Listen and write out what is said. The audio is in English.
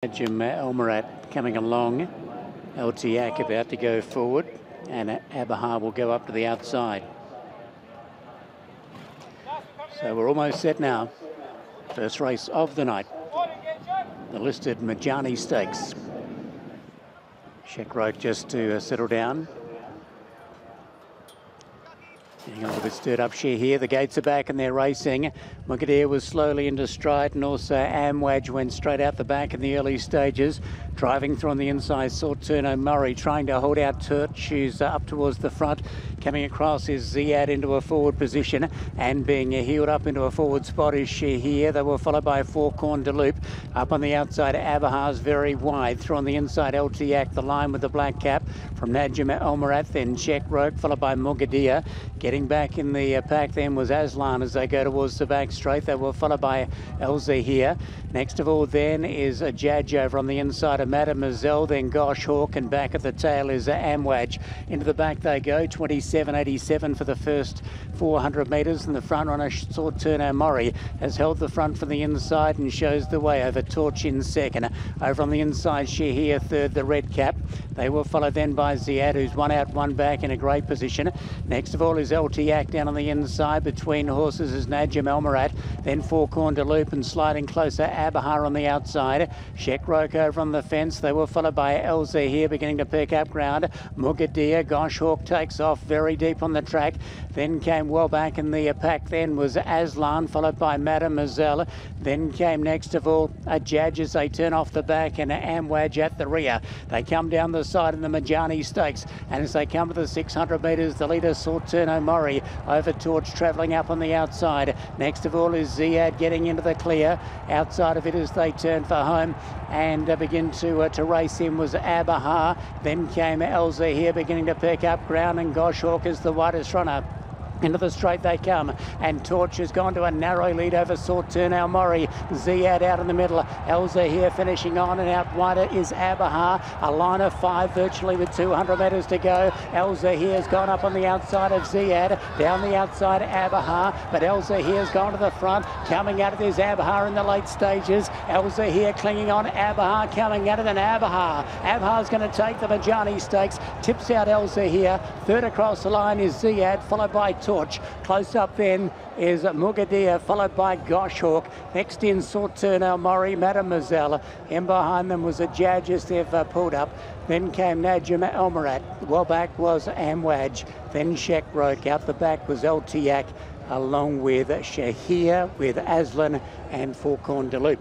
Elmarat coming along. LTAC about to go forward, and ABHAAR will go up to the outside. So we're almost set now. First race of the night. The listed Madjani Stakes. Sheikh just to settle down. Getting a little bit stirred up here. The gates are back and they're racing. Mugadir was slowly into stride, and also Amwaj went straight out the back in the early stages. Driving through on the inside, saw Turno Murray trying to hold out Turch, who's up towards the front. Coming across is Zayed into a forward position, and being heeled up into a forward spot is Sheikh. They were followed by Four-Corn de Loop. Up on the outside, ABHAAR's very wide. Through on the inside, LTAC, the line with the black cap from Najim Elmarat, then Sheikh, followed by Mugadir. Getting back in the pack then was Aslan as they go towards the back straight. They were followed by ZAHIR. Next of all then is a Judge over on the inside of Mademoiselle, then Gosh Hawk, and back at the tail is Amwaj. Into the back they go, 27.87 for the first 400 metres, and the front runner saw Turno Murray has held the front from the inside and shows the way over Torch in second. Over on the inside, Sheikh third, the red cap. They were followed then by Zayed, who's one out, one back in a great position. Next of all is LTAC down on the inside. Between horses is Najim Elmarat, then Four-Corn de Loop, and sliding closer ABHAAR on the outside. Sheikh over on the fence. They were followed by ZAHIR beginning to pick up ground. Mugadir, Gosh Hawk takes off very deep on the track. Then came well back in the pack then was Aslan, followed by Mademoiselle. Then came next of all a Judge as they turn off the back, and Amwaj at the rear. They come down the side in the Madjani Stakes, and as they come to the 600 metres, the leader saw Turno Murray over Torch travelling up on the outside. Next of all is Zayed getting into the clear. Outside of it as they turn for home and begin to race in was ABHAAR. Then came ZAHIR beginning to pick up ground, and Gosh Hawk is the widest runner. Into the straight they come, and Torch has gone to a narrow lead over Turno Murray. Zayed out in the middle. ZAHIR finishing on, and out wider is ABHAAR. A line of 5 virtually with 200 metres to go. ZAHIR has gone up on the outside of Zayed. Down the outside ABHAAR, but ZAHIR has gone to the front. Coming out of this ABHAAR in the late stages. ZAHIR clinging on. ABHAAR coming at it, and ABHAAR's going to take the Madjani Stakes. Tips out ZAHIR. Third across the line is Zayed, followed by Torch. Close up then is Mugadir, followed by Gosh Hawk. Next in saw Turno Murray, Mademoiselle. In behind them was a Judge as they've pulled up. Then came Najim Elmarat. Well back was Amwaj. Then Sheikh out the back was LTAC, along with Sheikh with Aslan and Four-Corn de Loop.